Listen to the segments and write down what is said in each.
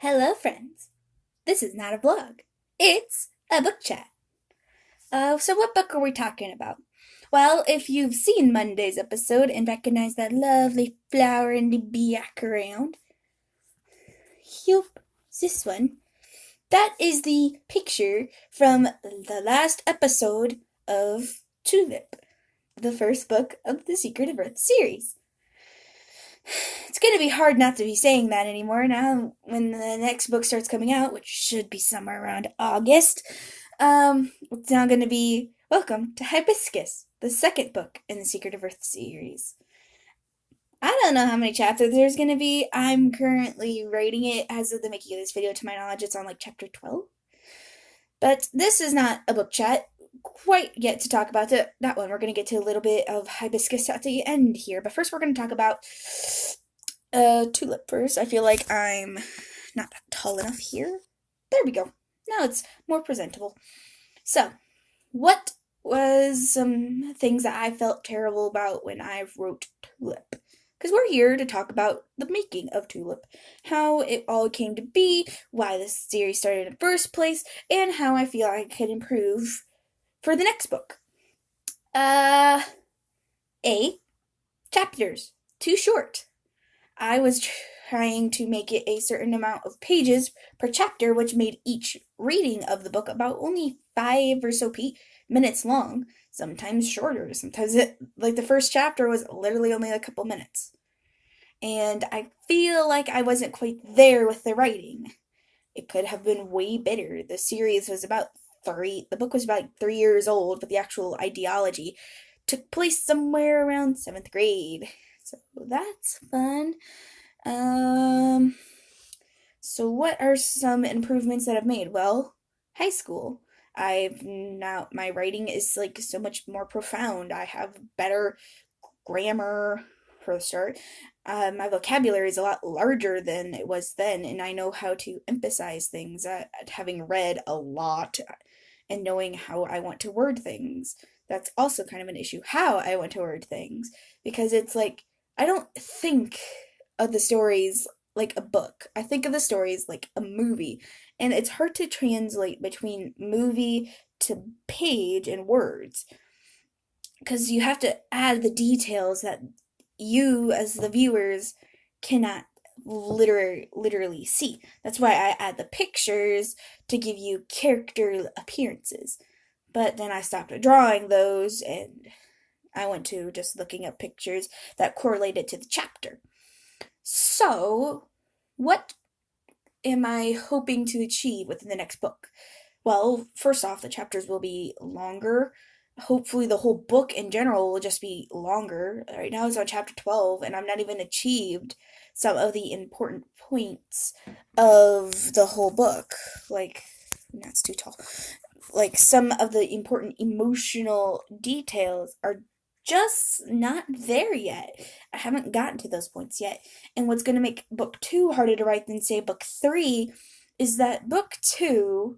Hello, friends. This is not a vlog. It's a book chat. So what book are we talking about? Well, if you've seen Monday's episode and recognize that lovely flower in the background, yup, this one. That is the picture from the last episode of Tulip, the first book of the Secret of Earth series. It's gonna be hard not to be saying that anymore now when the next book starts coming out, which should be somewhere around August. It's now gonna be Welcome to Hibiscus, the second book in the Secret of Earth series. I don't know how many chapters there's gonna be. I'm currently writing it as of the making of this video. To my knowledge, it's on like chapter 12. But this is not a book chat quite yet to talk about that one. We're going to get to a little bit of Hibiscus at the end here. But first, we're going to talk about Tulip first. I feel like I'm not tall enough here. There we go. Now it's more presentable. So, what was some things that I felt terrible about when I wrote Tulip? Because we're here to talk about the making of Tulip, how it all came to be, why this series started in the first place, and how I feel I could improve for the next book. A. Chapters. Too short. I was trying to make it a certain amount of pages per chapter, which made each reading of the book about only 5 or so minutes long, sometimes shorter. Sometimes the first chapter was literally only a couple minutes. And I feel like I wasn't quite there with the writing. It could have been way better. The series was the book was about 3 years old, but the actual ideology took place somewhere around 7th grade. So that's fun. So what are some improvements that I've made? Well, high school. My writing is like so much more profound. I have better grammar for the start. My vocabulary is a lot larger than it was then, and I know how to emphasize things, having read a lot and knowing how I want to word things. That's also kind of an issue, how I want to word things, because it's like, I don't think of the stories like a book. I think of the stories like a movie, and it's hard to translate between movie to page and words because you have to add the details that you as the viewers cannot literally see. That's why I add the pictures to give you character appearances. But then I stopped drawing those and I went to just looking at pictures that correlated to the chapter. So, what am I hoping to achieve within the next book? Well, first off, the chapters will be longer. Hopefully, the whole book in general will just be longer. Right now, it's on chapter 12, and I'm not even achieved some of the important points of the whole book. Like, that's too tall. Like, some of the important emotional details are just not there yet. I haven't gotten to those points yet. And what's going to make book 2 harder to write than, say, book 3 is that book 2,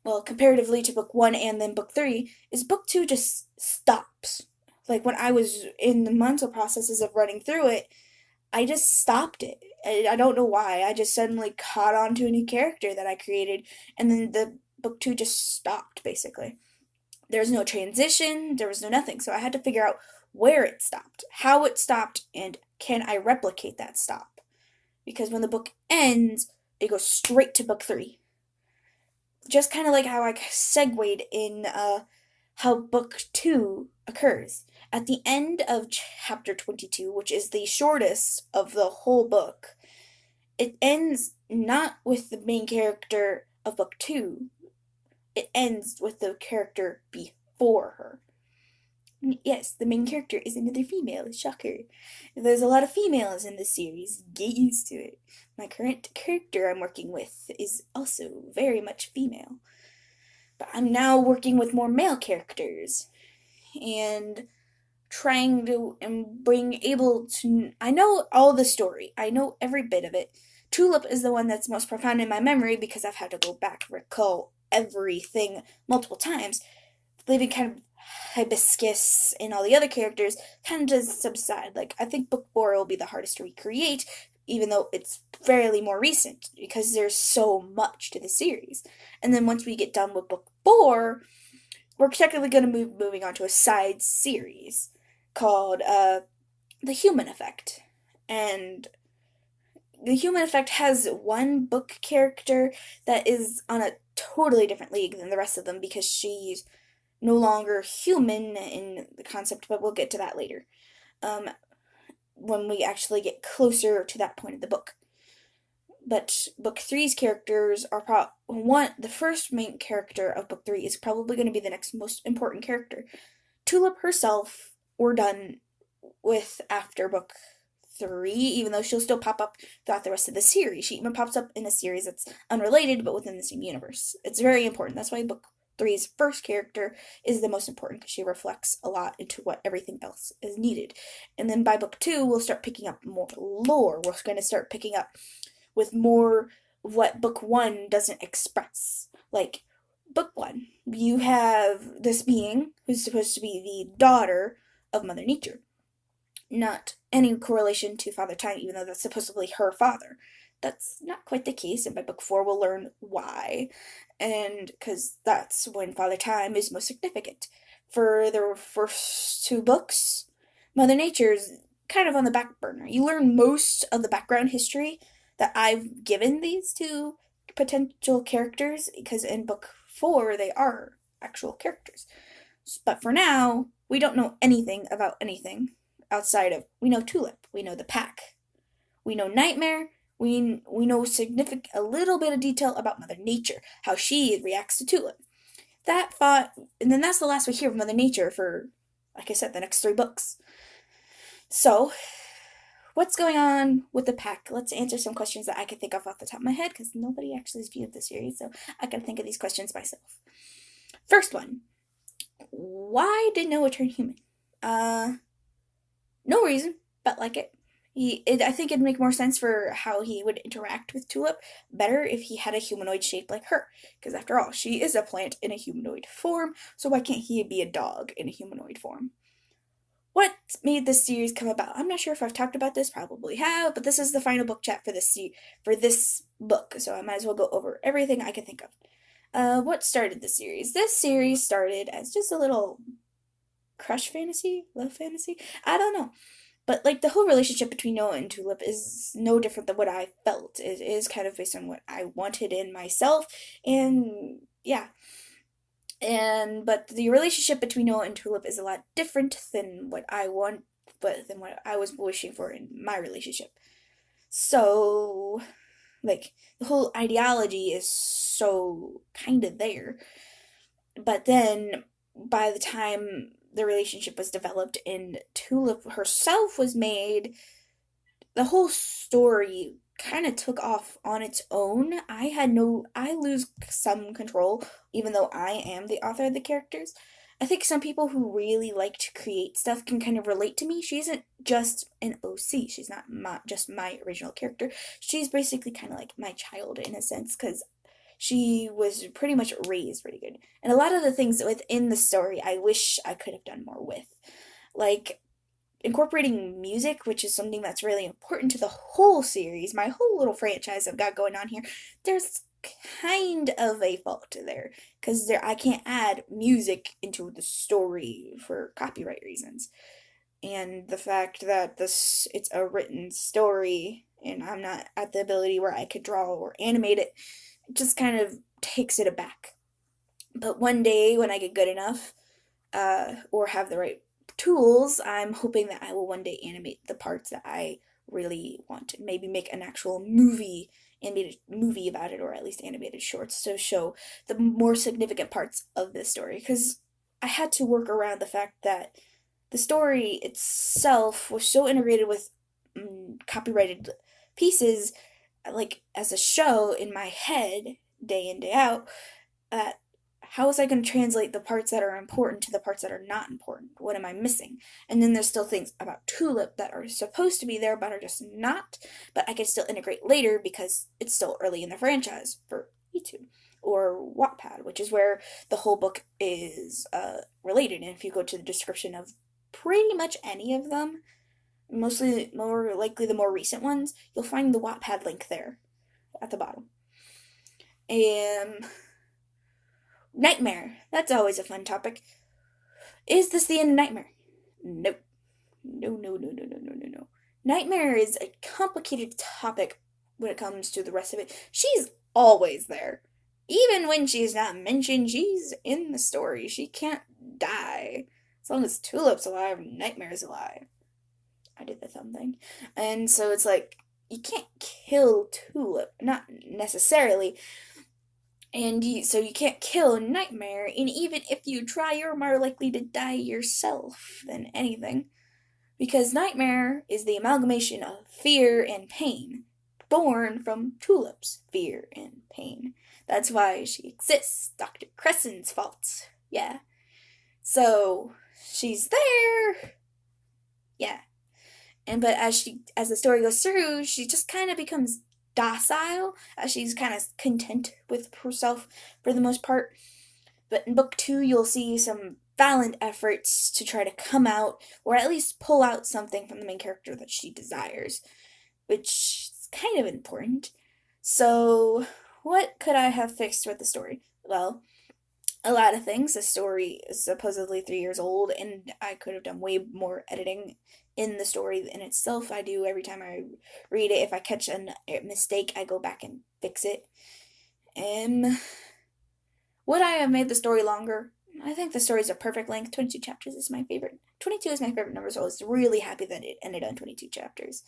well, comparatively to book 1 and then book 3, is book 2 just stops. Like when I was in the mental processes of running through it, I just stopped it. I don't know why. I just suddenly caught on to a new character that I created, and then the book 2 just stopped, basically. There was no transition, there was no nothing. So I had to figure out where it stopped, how it stopped, and can I replicate that stop? Because when the book ends, it goes straight to book 3. Just kind of like how I segued in how book 2 occurs. At the end of chapter 22, which is the shortest of the whole book, it ends not with the main character of book 2. It ends with the character before her. Yes, the main character is another female. Shocker. There's a lot of females in this series. Get used to it. My current character I'm working with is also very much female. But I'm now working with more male characters. And trying to I know all the story. I know every bit of it. Tulip is the one that's most profound in my memory because I've had to go back and recall everything multiple times, leaving kind of Hibiscus and all the other characters kind of just subside. Like, I think book 4 will be the hardest to recreate even though it's fairly more recent because there's so much to the series. And then once we get done with book four, we're technically going to moving on to a side series called The Human Effect. And The Human Effect has one book character that is on a totally different league than the rest of them because she's no longer human in the concept, but we'll get to that later. Um, when we actually get closer to that point of the book. But book three's characters are the first main character of book three is probably going to be the next most important character. Tulip herself, we're done with after book three, even though she'll still pop up throughout the rest of the series. She even pops up in a series that's unrelated but within the same universe. It's very important. That's why book three's first character is the most important because she reflects a lot into what everything else is needed. And then by book two, we'll start picking up more lore. We're going to start picking up with more what book one doesn't express. Like, book one, you have this being who's supposed to be the daughter of Mother Nature. Not any correlation to Father Time, even though that's supposedly her father. That's not quite the case, and by book four, we'll learn why. And because that's when Father Time is most significant. For the first two books, Mother Nature's kind of on the back burner. You learn most of the background history that I've given these two potential characters because in book four, they are actual characters. But for now, we don't know anything about anything outside of, we know Tulip, we know the pack, we know Nightmare, we know a little bit of detail about Mother Nature, how she reacts to Tulip. And then that's the last we hear of Mother Nature for, like I said, the next three books. So, what's going on with the pack? Let's answer some questions that I can think of off the top of my head because nobody actually has viewed the series, so I can think of these questions myself. First one, why did Noah turn human? No reason, but like it. I think it'd make more sense for how he would interact with Tulip better if he had a humanoid shape like her. Because after all, she is a plant in a humanoid form, so why can't he be a dog in a humanoid form? What made this series come about? I'm not sure if I've talked about this, probably have, but this is the final book chat for this book, so I might as well go over everything I can think of. What started the series? This series started as just a little crush fantasy, love fantasy. I don't know. But like the whole relationship between Noah and Tulip is no different than what I felt. It is kind of based on what I wanted in myself, and yeah. But the relationship between Noah and Tulip is a lot different than what I want, but than what I was wishing for in my relationship. So, like the whole ideology is so kind of there, but then by the time the relationship was developed and Tulip herself was made, the whole story kind of took off on its own. I lose some control, even though I am the author of the characters. I think some people who really like to create stuff can kind of relate to me. She isn't just an OC. She's not just my original character. She's basically kind of like my child in a sense, because she was pretty much raised pretty good. And a lot of the things within the story I wish I could have done more with. Like incorporating music, which is something that's really important to the whole series, my whole little franchise I've got going on here. There's kind of a fault there because I can't add music into the story for copyright reasons. And the fact that it's a written story and I'm not at the ability where I could draw or animate it just kind of takes it aback. But one day when I get good enough, or have the right tools, I'm hoping that I will one day animate the parts that I really want. Maybe make an actual animated movie about it, or at least animated shorts to show the more significant parts of this story. Because I had to work around the fact that the story itself was so integrated with copyrighted pieces, like as a show in my head, day in, day out, that how was I going to translate the parts that are important to the parts that are not important? What am I missing? And then there's still things about Tulip that are supposed to be there but are just not, but I can still integrate later because it's still early in the franchise for YouTube or Wattpad, which is where the whole book is related. And if you go to the description of pretty much any of them, mostly more likely the more recent ones, you'll find the Wattpad link there at the bottom. Nightmare. That's always a fun topic. Is this the end of Nightmare? Nope. No, no, no, no, no, no, no, no. Nightmare is a complicated topic when it comes to the rest of it. She's always there. Even when she's not mentioned, she's in the story. She can't die. As long as Tulip's alive, Nightmare's alive. I did the thumb thing. And so it's like, you can't kill Tulip. Not necessarily. So you can't kill Nightmare, and even if you try, you're more likely to die yourself than anything. Because Nightmare is the amalgamation of fear and pain, born from Tulip's fear and pain. That's why she exists. Dr. Crescent's fault. Yeah. So, she's there. Yeah. But as the story goes through, she just kind of becomes docile, as she's kind of content with herself for the most part. But in book 2, you'll see some valiant efforts to try to come out, or at least pull out something from the main character that she desires, which is kind of important. So, what could I have fixed with the story? Well, a lot of things. The story is supposedly 3 years old, and I could have done way more editing in the story in itself. I do every time I read it. If I catch a mistake, I go back and fix it. Would I have made the story longer? I think the story's a perfect length. 22 chapters is my favorite. 22 is my favorite number, so I was really happy that it ended on 22 chapters.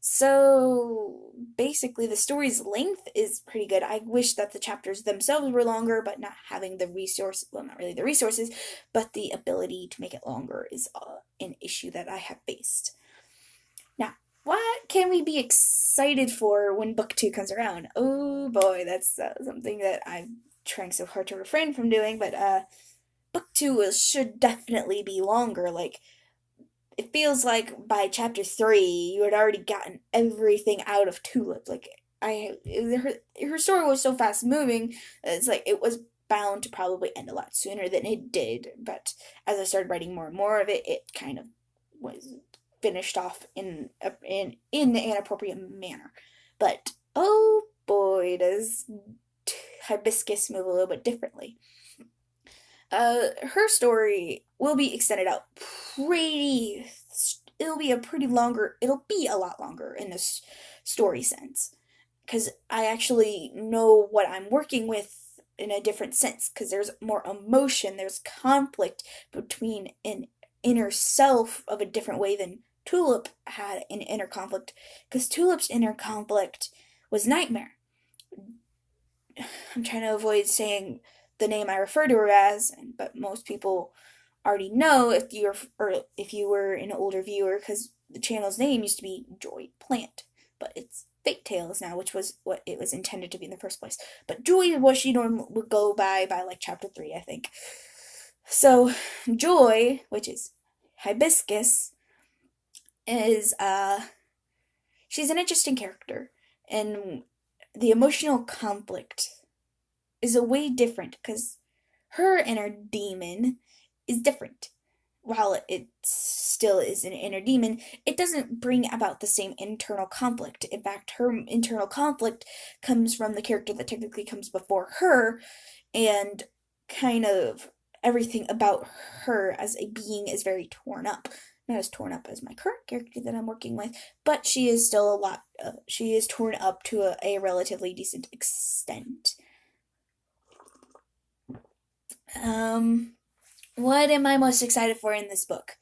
So, basically, the story's length is pretty good. I wish that the chapters themselves were longer, but not having the resource, well, not really the resources, but the ability to make it longer is an issue that I have faced. Now, what can we be excited for when book 2 comes around? Oh boy, that's something that I'm trying so hard to refrain from doing, but book 2 should definitely be longer. Like, it feels like by chapter 3, you had already gotten everything out of Tulip. Like, her story was so fast moving, it's like it was bound to probably end a lot sooner than it did. But as I started writing more and more of it, it kind of was finished off in an appropriate manner. But oh boy, does Hibiscus move a little bit differently. Her story will be extended out pretty. It'll be a lot longer in this story sense, because I actually know what I'm working with in a different sense, because there's more emotion, there's conflict between an inner self of a different way than Tulip had an inner conflict, because Tulip's inner conflict was Nightmare. I'm trying to avoid saying the name I refer to her as, but most people already know if you were an older viewer, because the channel's name used to be Joy Plant, but it's Fate Tales now, which was what it was intended to be in the first place. But Joy is what she normally would go by like chapter 3, I think. So Joy, which is Hibiscus, is she's an interesting character, and the emotional conflict is a way different, because her inner demon is different. While it still is an inner demon, it doesn't bring about the same internal conflict. In fact, her internal conflict comes from the character that technically comes before her, and kind of everything about her as a being is very torn up. Not as torn up as my current character that I'm working with, but she is still she is torn up to a relatively decent extent. What am I most excited for in this book?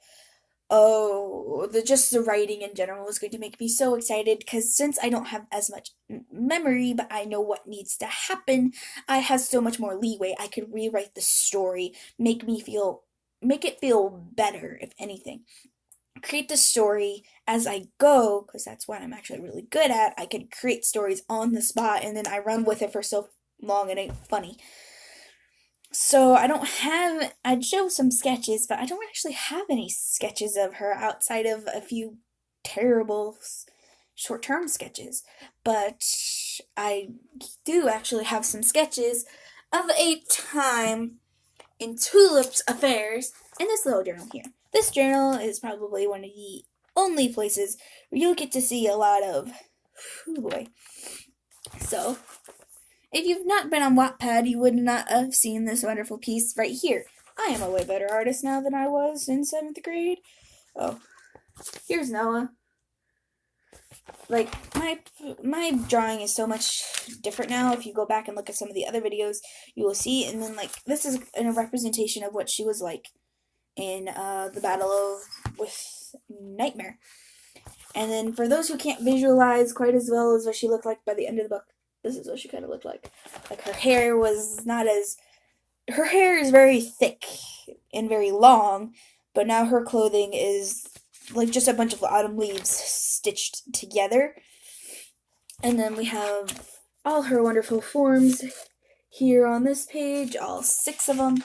Oh, just the writing in general is going to make me so excited, because since I don't have as much memory, but I know what needs to happen, I have so much more leeway. I could rewrite the story, make it feel better, if anything. Create the story as I go, because that's what I'm actually really good at. I can create stories on the spot, and then I run with it for so long it ain't funny. So I'd show some sketches, but I don't actually have any sketches of her outside of a few terrible short-term sketches. But I do actually have some sketches of a time in Tulip's affairs in this little journal here. This journal is probably one of the only places where you'll get to see a lot of, oh boy. So, if you've not been on Wattpad, you would not have seen this wonderful piece right here. I am a way better artist now than I was in 7th grade. Oh, here's Noah. Like, my drawing is so much different now. If you go back and look at some of the other videos, you will see. And then, like, this is a representation of what she was like in the battle of with Nightmare. And then for those who can't visualize quite as well as what she looked like by the end of the book, this is what she kind of looked like. Like, her hair was not as... Her hair is very thick and very long, but now her clothing is like just a bunch of autumn leaves stitched together. And then we have all her wonderful forms here on this page, all 6 of them.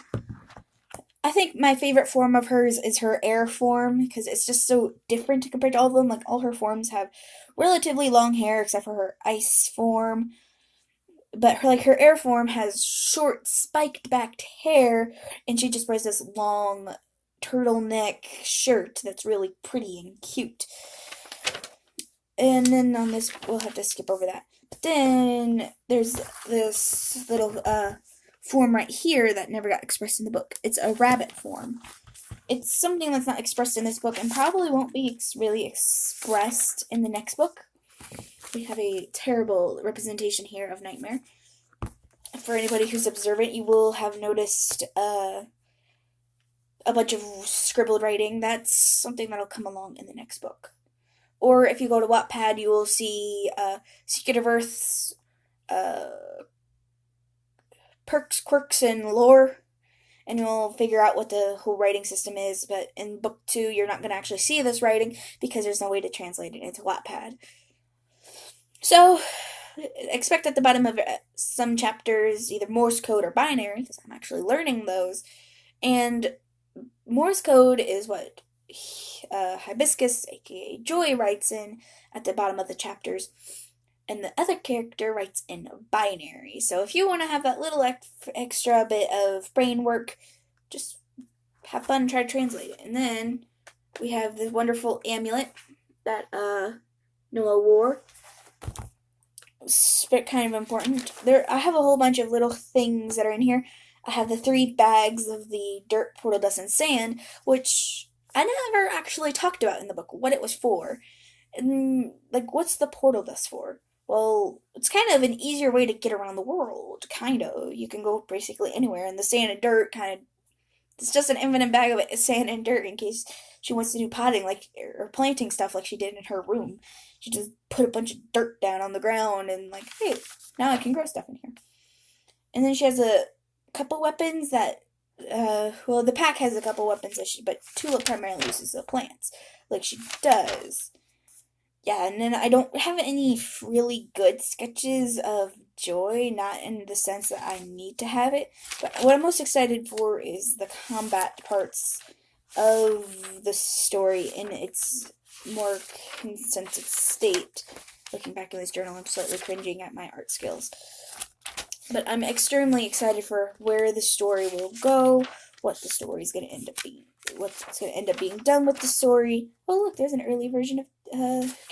I think my favorite form of hers is her air form, because it's just so different compared to all of them. Like, all her forms have relatively long hair, except for her ice form. But her air form has short, spiked backed hair, and she just wears this long turtleneck shirt that's really pretty and cute. And then on this, we'll have to skip over that. But then there's this little form right here that never got expressed in the book. It's a rabbit form. It's something that's not expressed in this book and probably won't be really expressed in the next book. We have a terrible representation here of Nightmare. For anybody who's observant, you will have noticed a bunch of scribbled writing. That's something that'll come along in the next book. Or if you go to Wattpad, you will see Secret of Earth's perks, quirks, and lore, and you'll figure out what the whole writing system is. But in book 2, you're not going to actually see this writing because there's no way to translate it into Wattpad. So, expect at the bottom of some chapters either Morse code or binary, because I'm actually learning those. And Morse code is what Hibiscus, aka Joy, writes in at the bottom of the chapters. And the other character writes in binary. So if you want to have that little extra bit of brain work, just have fun, try to translate it. And then we have this wonderful amulet that Noah wore. It's kind of important. I have a whole bunch of little things that are in here. I have the 3 bags of the dirt, portal dust, and sand, which I never actually talked about in the book, what it was for. And, like, what's the portal dust for? Well, it's kind of an easier way to get around the world, kind of. You can go basically anywhere, and the sand and dirt it's just an infinite bag of sand and dirt in case she wants to do potting, like, or planting stuff like she did in her room. She just put a bunch of dirt down on the ground and, like, hey, now I can grow stuff in here. And then she has a couple weapons that, the pack has a couple weapons but Tulip primarily uses the plants, like she does. Yeah, and then I don't have any really good sketches of Joy, not in the sense that I need to have it, but what I'm most excited for is the combat parts of the story in its more consented state. Looking back in this journal, I'm slightly cringing at my art skills. But I'm extremely excited for where the story will go, what the story is going to end up being, what's going to end up being done with the story. Oh, look, there's an early version of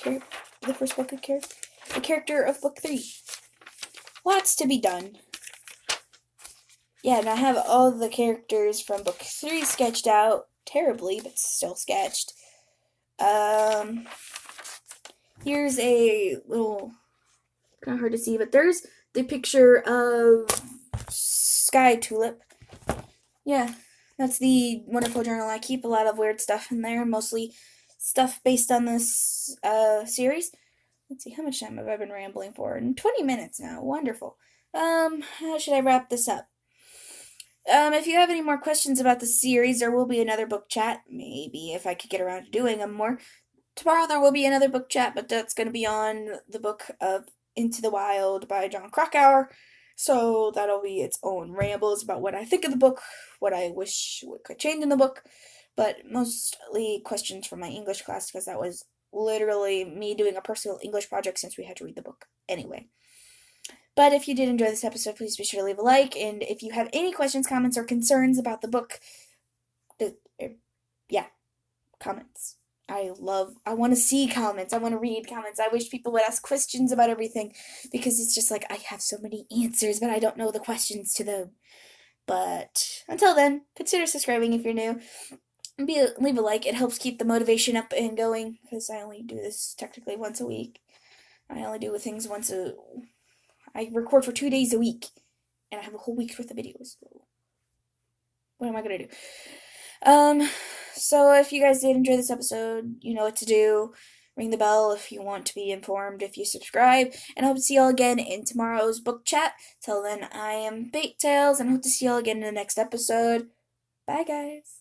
the first book of the character of book 3. Lots to be done. Yeah, and I have all the characters from book 3 sketched out, terribly, but still sketched. Here's a little, kind of hard to see, but there's the picture of Sky Tulip. Yeah, that's the wonderful journal. I keep a lot of weird stuff in there, mostly stuff based on this series. Let's see, how much time have I been rambling for? 20 minutes now. Wonderful. How should I wrap this up? If you have any more questions about the series, there will be another book chat. Maybe if I could get around to doing them more. Tomorrow there will be another book chat, but that's going to be on the book of Into the Wild by John Krakauer. So that'll be its own rambles about what I think of the book, what I wish could change in the book, but mostly questions from my English class, because that was literally me doing a personal English project since we had to read the book anyway. But if you did enjoy this episode, please be sure to leave a like, and if you have any questions, comments, or concerns about the book, comments. I want to see comments. I want to read comments. I wish people would ask questions about everything because it's just like I have so many answers, but I don't know the questions to them. But until then, consider subscribing if you're new. Leave a like. It helps keep the motivation up and going because I only do this technically once a week. I only do things once a. I record for 2 days a week, and I have a whole week's worth of videos. So what am I gonna do? Um, so if you guys did enjoy this episode, you know what to do. Ring the bell if you want to be informed, if you subscribe, and I hope to see y'all again in tomorrow's book chat. Till then, I am Bait Tails, and hope to see y'all again in the next episode. Bye, guys.